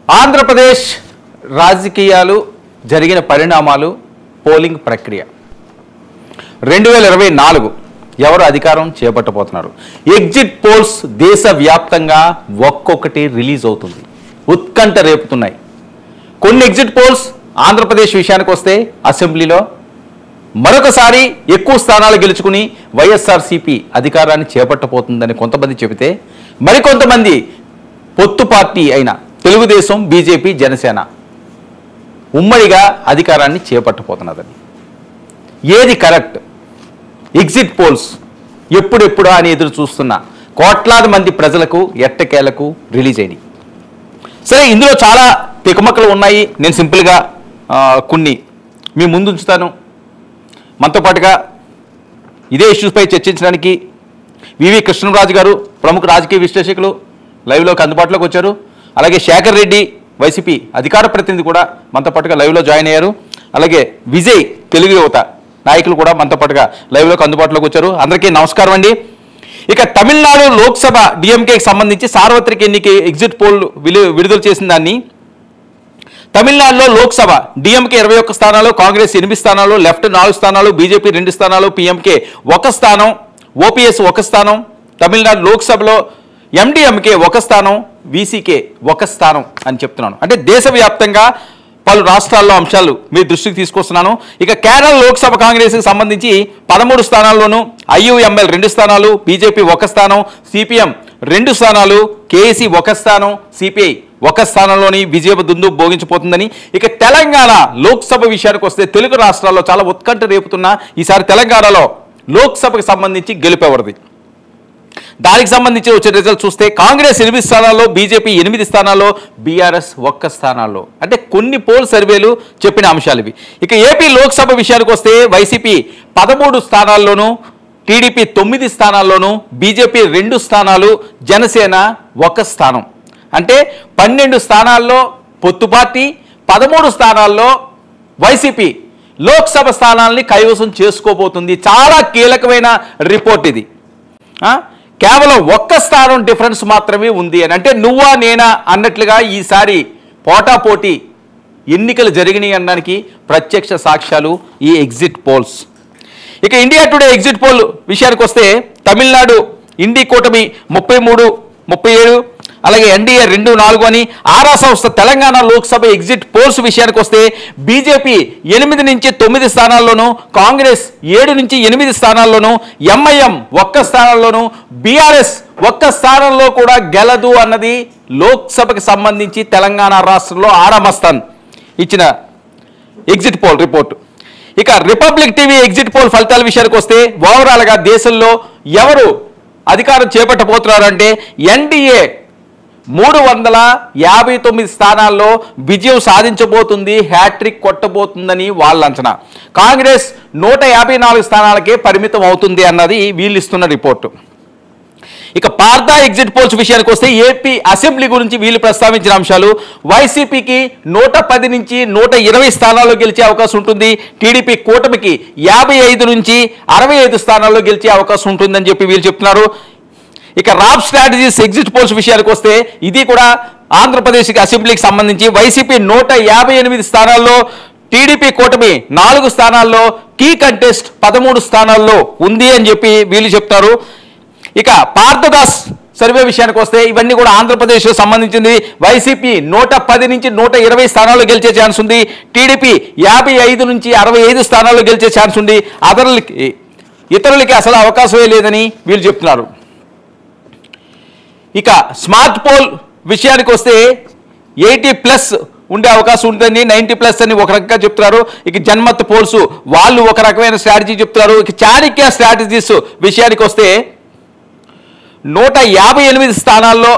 ఆంధ్రప్రదేశ్ రాజకీయాలు జరిగిన పరిణామాలు పోలింగ్ ప్రక్రియ 2024 ఎవరు అధికారం చేపట్టబోతున్నారు ఎగ్జిట్ పోల్స్ దేశవ్యాప్తంగా ఒక్కొక్కటి రిలీజ్ అవుతుంది ఉత్కంఠ రేపుతున్నాయి కొన్ని ఎగ్జిట్ పోల్స్ ఆంధ్రప్రదేశ్ విషయానికి వస్తే అసెంబ్లీలో మరొకసారి ఎక్కువ స్థానాలు గెలుచుకుని వైఎస్ఆర్సీపీ అధికారాన్ని చేపట్టబోతుందని కొంతమంది చెబితే మరికొంతమంది పొత్తు పార్టీ అయిన తెలుగుదేశం బీజేపీ జనసేన ఉమ్మడిగా అధికారాన్ని చేపట్టబోతున్నదని ఏది కరెక్ట్ ఎగ్జిట్ పోల్స్ ఎప్పుడెప్పుడా అని ఎదురు చూస్తున్న కోట్లాది మంది ప్రజలకు ఎట్టకేలకు రిలీజ్ అయినాయి సరే ఇందులో చాలా తికమకలు ఉన్నాయి నేను సింపుల్గా కొన్ని మీ ముందు ఉంచుతాను మనతో పాటుగా ఇదే ఇష్యూస్పై చర్చించడానికి వివి కృష్ణరాజు గారు ప్రముఖ రాజకీయ విశ్లేషకులు లైవ్లోకి అందుబాటులోకి వచ్చారు అలాగే శేఖర్ రెడ్డి వైసీపీ అధికార ప్రతినిధి కూడా మనతో పాటుగా లైవ్లో జాయిన్ అయ్యారు అలాగే విజయ్ తెలుగు యువత నాయకులు కూడా మనతో పాటుగా లైవ్లోకి అందుబాటులోకి వచ్చారు అందరికీ నమస్కారం అండి ఇక తమిళనాడు లోక్సభ డిఎంకేకి సంబంధించి సార్వత్రిక ఎన్నిక ఎగ్జిట్ పోల్ విడుదల చేసిన దాన్ని తమిళనాడులో లోక్సభ డిఎంకే 21 స్థానాలు కాంగ్రెస్ 8 స్థానాలు లెఫ్ట్ 4 స్థానాలు బీజేపీ 2 స్థానాలు పీఎంకే 1 స్థానం ఓపీఎస్ 1 స్థానం తమిళనాడు లోక్సభలో ఎండిఎంకే 1 స్థానం వీసీకే 1 స్థానం అని చెప్తున్నాను అంటే దేశవ్యాప్తంగా పలు రాష్ట్రాల్లో అంశాలు మీ దృష్టికి తీసుకొస్తున్నాను ఇక కేరళ లోక్సభ కాంగ్రెస్కి సంబంధించి 13 స్థానాల్లోనూ ఐయుఎంఎల్ 2 స్థానాలు బీజేపీ 1 స్థానం సిపిఎం 2 స్థానాలు కేఏసీ 1 స్థానం సిపిఐ 1 స్థానంలోని విజయ దుందు భోగించిపోతుందని ఇక తెలంగాణ లోక్సభ విషయానికి వస్తే తెలుగు రాష్ట్రాల్లో చాలా ఉత్కంఠ రేపుతున్న ఈసారి తెలంగాణలో లోక్సభకు సంబంధించి గెలుపెవరిది దానికి సంబంధించి వచ్చే రిజల్ట్ చూస్తే కాంగ్రెస్ 8 స్థానాల్లో బీజేపీ 8 స్థానాల్లో బీఆర్ఎస్ 1 స్థానాల్లో అంటే కొన్ని పోల్ సర్వేలు చెప్పిన అంశాలు ఇవి ఇక ఏపీ లోక్సభ విషయానికి వస్తే వైసీపీ 13 స్థానాల్లోనూ టీడీపీ 9 స్థానాల్లోనూ బీజేపీ 2 స్థానాలు జనసేన 1 స్థానం అంటే 12 స్థానాల్లో పొత్తు పార్టీ 13 స్థానాల్లో వైసీపీ లోక్సభ స్థానాల్ని కైవసం చేసుకోబోతుంది చాలా కీలకమైన రిపోర్ట్ ఇది కేవలం 1 స్థానం డిఫరెన్స్ మాత్రమే ఉంది అని అంటే నువ్వా నేనా అన్నట్లుగా ఈసారి పోటాపోటీ ఎన్నికలు జరిగినాయి అనడానికి ప్రత్యక్ష సాక్ష్యాలు ఈ ఎగ్జిట్ పోల్స్ ఇక ఇండియా టుడే ఎగ్జిట్ పోల్ విషయానికి వస్తే తమిళనాడు ఇండి కూటమి 33 37 అలాగే ఎన్డీఏ 2-4 అని ఆరా సంస్థ తెలంగాణ లోక్సభ ఎగ్జిట్ పోల్స్ విషయానికి వస్తే బీజేపీ 8 నుంచి 9 స్థానాల్లోనూ కాంగ్రెస్ 7 నుంచి 8 స్థానాల్లోనూ ఎంఐఎం 1 స్థానంలోనూ బీఆర్ఎస్ 1 స్థానంలో కూడా గెలదు అన్నది లోక్సభకి సంబంధించి తెలంగాణ రాష్ట్రంలో ఆరామస్థాన్ ఇచ్చిన ఎగ్జిట్ పోల్ రిపోర్టు ఇక రిపబ్లిక్ టీవీ ఎగ్జిట్ పోల్ ఫలితాల విషయానికి వస్తే ఓవరాల్గా దేశంలో ఎవరు అధికారం చేపట్టబోతున్నారంటే ఎన్డీఏ 359 స్థానాల్లో విజయం సాధించబోతుంది హ్యాట్రిక్ కొట్టబోతుందని వాళ్ళ అంచనా కాంగ్రెస్ 154 స్థానాలకే పరిమితం అవుతుంది అన్నది వీళ్ళు ఇస్తున్న రిపోర్టు ఇక పార్దా ఎగ్జిట్ పోల్స్ విషయానికి వస్తే ఏపీ అసెంబ్లీ గురించి వీళ్ళు ప్రస్తావించిన అంశాలు వైసీపీకి 110 నుంచి 120 స్థానాల్లో గెలిచే అవకాశం ఉంటుంది టీడీపీ కూటమికి 55 నుంచి 65 స్థానాల్లో గెలిచే అవకాశం ఉంటుందని చెప్పి వీళ్ళు చెప్తున్నారు ఇక రాప్ స్ట్రాటజీస్ ఎగ్జిట్ పోల్స్ విషయానికి వస్తే ఇది కూడా ఆంధ్రప్రదేశ్కి అసెంబ్లీకి సంబంధించి వైసీపీ 158 స్థానాల్లో టీడీపీ కూటమి 4 స్థానాల్లో కీ కంటెస్ట్ 13 స్థానాల్లో ఉంది అని చెప్పి వీళ్ళు చెప్తారు ఇక పార్థదాస్ సర్వే విషయానికి వస్తే ఇవన్నీ కూడా ఆంధ్రప్రదేశ్కు సంబంధించింది వైసీపీ 110 నుంచి 120 స్థానాల్లో గెలిచే ఛాన్స్ ఉంది టీడీపీ 55 నుంచి 65 స్థానాల్లో గెలిచే ఛాన్స్ ఉంది ఇతరులకి అసలు అవకాశమే లేదని వీళ్ళు చెప్తున్నారు ఇక స్మార్ట్ పోల్ విషయానికి వస్తే 80+ ఉండే అవకాశం ఉంటుందని 90+ అని ఒక రకంగా చెప్తున్నారు ఇక జన్మత్ పోల్స్ వాళ్ళు ఒక రకమైన స్ట్రాటజీ చెప్తున్నారు ఇక చాణక్య స్ట్రాటజీస్ విషయానికి వస్తే 158 స్థానాల్లో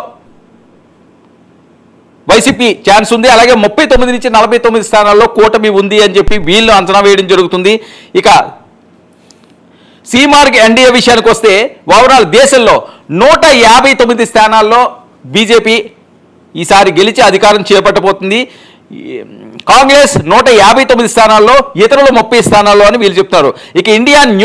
వైసీపీ ఛాన్స్ ఉంది అలాగే 39 నుంచి 49 స్థానాల్లో కూటమి ఉంది అని చెప్పి వీళ్ళు అంచనా వేయడం జరుగుతుంది ఇక సీమార్క్ ఎన్డీఏ విషయానికి వస్తే ఓవరాల్ దేశంలో 159 స్థానాల్లో బీజేపీ ఈసారి గెలిచి అధికారం చేపట్టబోతుంది కాంగ్రెస్ 159 స్థానాల్లో ఇతరులు 30 స్థానాల్లో అని వీళ్ళు చెప్తారు ఇక ఇండియా న్యూ